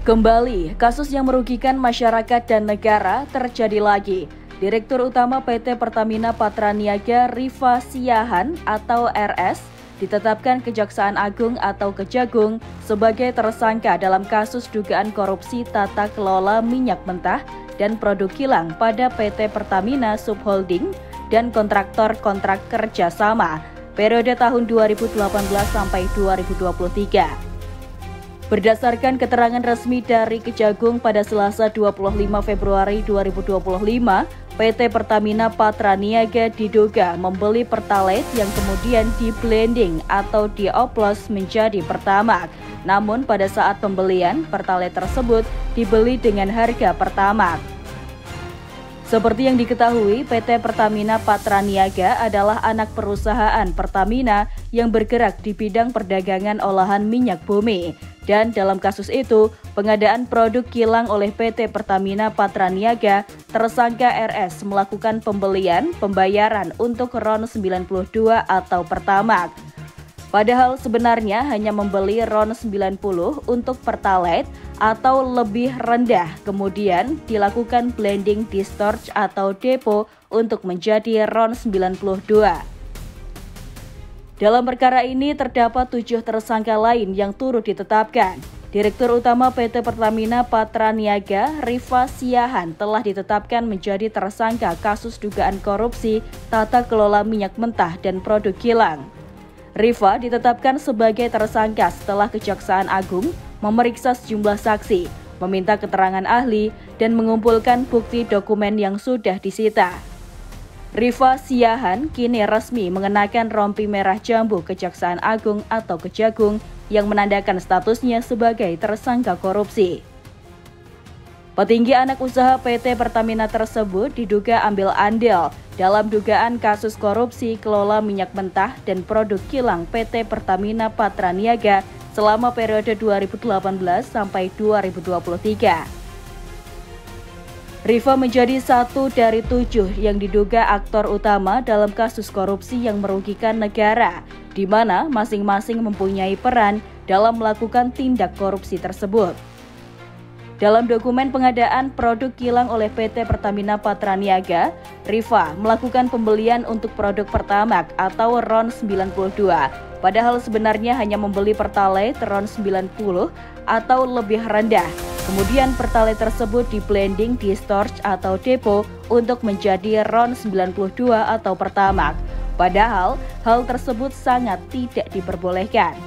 Kembali, kasus yang merugikan masyarakat dan negara terjadi lagi. Direktur Utama PT Pertamina Patraniaga Rifa Siahan atau RS ditetapkan Kejaksaan Agung atau Kejagung sebagai tersangka dalam kasus dugaan korupsi tata kelola minyak mentah dan produk kilang pada PT Pertamina Subholding dan kontraktor kontrak kerjasama periode tahun 2018 sampai 2023. Berdasarkan keterangan resmi dari Kejagung pada Selasa 25 Februari 2025, PT Pertamina Patraniaga diduga membeli Pertalite yang kemudian di-blending atau dioplos menjadi Pertamax. Namun pada saat pembelian, Pertalite tersebut dibeli dengan harga Pertamax. Seperti yang diketahui, PT Pertamina Patraniaga adalah anak perusahaan Pertamina yang bergerak di bidang perdagangan olahan minyak bumi. Dan dalam kasus itu, pengadaan produk kilang oleh PT Pertamina Patraniaga, tersangka RS melakukan pembayaran untuk RON 92 atau Pertamax. Padahal sebenarnya hanya membeli RON 90 untuk Pertalite atau lebih rendah, kemudian dilakukan blending distorch atau depo untuk menjadi RON 92. Dalam perkara ini terdapat 7 tersangka lain yang turut ditetapkan. Direktur Utama PT Pertamina Patraniaga Rifa Siahan telah ditetapkan menjadi tersangka kasus dugaan korupsi tata kelola minyak mentah dan produk kilang. Rifa ditetapkan sebagai tersangka setelah Kejaksaan Agung memeriksa sejumlah saksi, meminta keterangan ahli, dan mengumpulkan bukti dokumen yang sudah disita. Rifa Siahan kini resmi mengenakan rompi merah jambu Kejaksaan Agung atau Kejagung yang menandakan statusnya sebagai tersangka korupsi. Petinggi anak usaha PT Pertamina tersebut diduga ambil andil dalam dugaan kasus korupsi kelola minyak mentah dan produk kilang PT Pertamina Patraniaga selama periode 2018 sampai 2023. Rifa menjadi satu dari 7 yang diduga aktor utama dalam kasus korupsi yang merugikan negara, di mana masing-masing mempunyai peran dalam melakukan tindak korupsi tersebut. Dalam dokumen pengadaan produk kilang oleh PT Pertamina Patraniaga, Rifa melakukan pembelian untuk produk Pertamax atau RON 92, padahal sebenarnya hanya membeli Pertalite RON 90 atau lebih rendah. Kemudian Pertalite tersebut di-blending distorch atau depo untuk menjadi RON 92 atau Pertamax. Padahal hal tersebut sangat tidak diperbolehkan.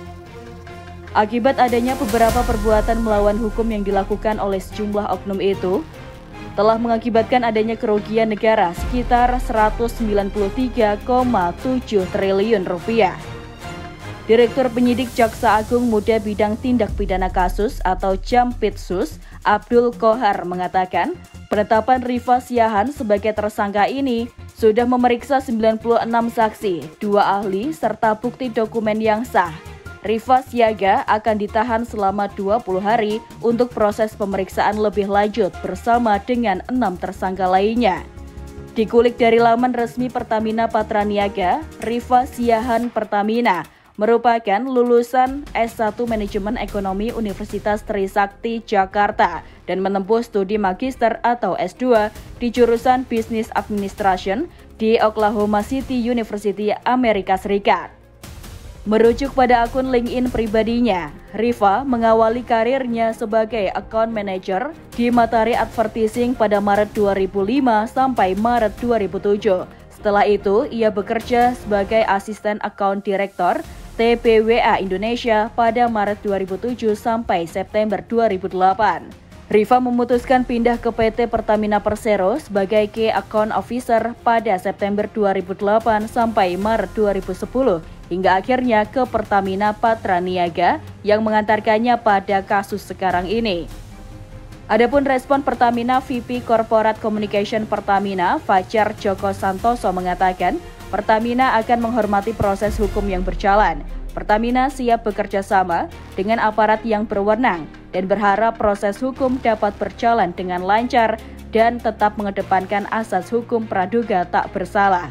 Akibat adanya beberapa perbuatan melawan hukum yang dilakukan oleh sejumlah oknum itu, telah mengakibatkan adanya kerugian negara sekitar 193,7 triliun rupiah. Direktur Penyidik Jaksa Agung Muda Bidang Tindak Pidana Kasus atau Jampitsus, Abdul Kohar mengatakan, penetapan Rifa Siahan sebagai tersangka ini sudah memeriksa 96 saksi, 2 ahli, serta bukti dokumen yang sah. Rifa Siaga akan ditahan selama 20 hari untuk proses pemeriksaan lebih lanjut bersama dengan 6 tersangka lainnya. Dikulik dari laman resmi Pertamina Patraniaga, Rifa Siahan Pertamina merupakan lulusan S1 Manajemen Ekonomi Universitas Trisakti Jakarta dan menempuh studi magister atau S2 di jurusan Business Administration di Oklahoma City University, Amerika Serikat. Merujuk pada akun LinkedIn pribadinya, Rifa mengawali karirnya sebagai account manager di Matahari Advertising pada Maret 2005 sampai Maret 2007. Setelah itu, ia bekerja sebagai asisten account director TBWA Indonesia pada Maret 2007 sampai September 2008. Rifa memutuskan pindah ke PT Pertamina Persero sebagai Key Account Officer pada September 2008 sampai Maret 2010 hingga akhirnya ke Pertamina Patraniaga yang mengantarkannya pada kasus sekarang ini. Adapun respon Pertamina, VP Corporate Communication Pertamina, Fajar Joko Santoso mengatakan, Pertamina akan menghormati proses hukum yang berjalan. Pertamina siap bekerja sama dengan aparat yang berwenang dan berharap proses hukum dapat berjalan dengan lancar dan tetap mengedepankan asas hukum praduga tak bersalah.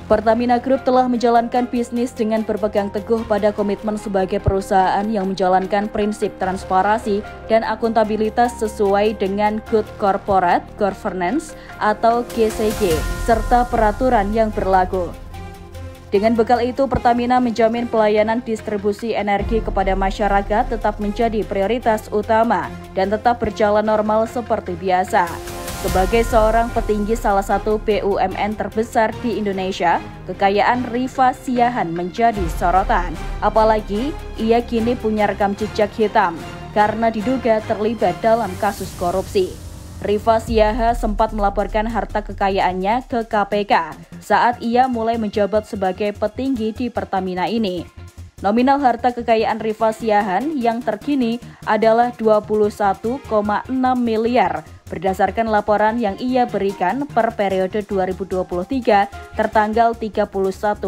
Pertamina Group telah menjalankan bisnis dengan berpegang teguh pada komitmen sebagai perusahaan yang menjalankan prinsip transparansi dan akuntabilitas sesuai dengan Good Corporate Governance atau GCG, serta peraturan yang berlaku. Dengan bekal itu, Pertamina menjamin pelayanan distribusi energi kepada masyarakat tetap menjadi prioritas utama dan tetap berjalan normal seperti biasa. Sebagai seorang petinggi salah satu BUMN terbesar di Indonesia, kekayaan Rifa Siahan menjadi sorotan. Apalagi ia kini punya rekam jejak hitam karena diduga terlibat dalam kasus korupsi. Rifa Siahan sempat melaporkan harta kekayaannya ke KPK saat ia mulai menjabat sebagai petinggi di Pertamina ini. Nominal harta kekayaan Rifa Siahan yang terkini adalah 21,6 miliar berdasarkan laporan yang ia berikan per periode 2023 tertanggal 31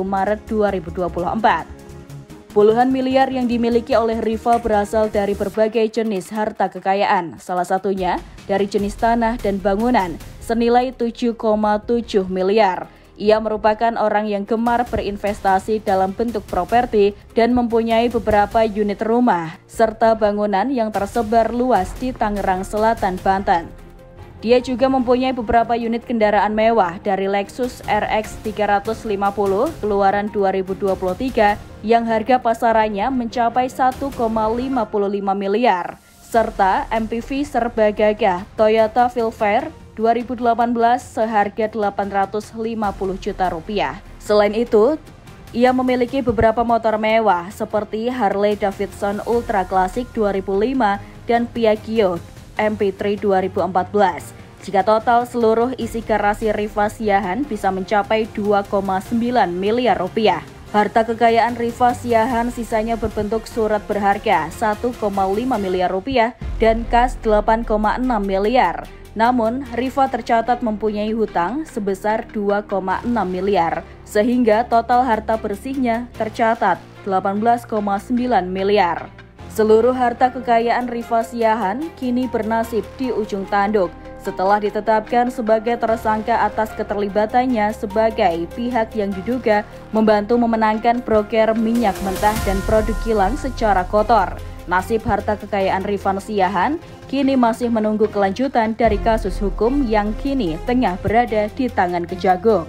Maret 2024. Puluhan miliar yang dimiliki oleh Rifa berasal dari berbagai jenis harta kekayaan, salah satunya dari jenis tanah dan bangunan senilai 7,7 miliar. Ia merupakan orang yang gemar berinvestasi dalam bentuk properti dan mempunyai beberapa unit rumah serta bangunan yang tersebar luas di Tangerang Selatan, Banten. Dia juga mempunyai beberapa unit kendaraan mewah dari Lexus RX 350 keluaran 2023 yang harga pasarannya mencapai 1,55 miliar, serta MPV serba gagah Toyota Vilfair 2018 seharga 850 juta rupiah. Selain itu, ia memiliki beberapa motor mewah seperti Harley Davidson Ultra Classic 2005 dan Piaggio MP3 2014. Jika total seluruh isi garasi Rifa Siahan bisa mencapai 2,9 miliar rupiah. Harta kekayaan Rifa Siahan sisanya berbentuk surat berharga 1,5 miliar rupiah dan kas 8,6 miliar. Namun, Rifa tercatat mempunyai hutang sebesar 2,6 miliar, sehingga total harta bersihnya tercatat 18,9 miliar. Seluruh harta kekayaan Rifa Siahan kini bernasib di ujung tanduk setelah ditetapkan sebagai tersangka atas keterlibatannya sebagai pihak yang diduga membantu memenangkan broker minyak mentah dan produk kilang secara kotor. Nasib harta kekayaan Rifa Siahan kini masih menunggu kelanjutan dari kasus hukum yang kini tengah berada di tangan Kejagung.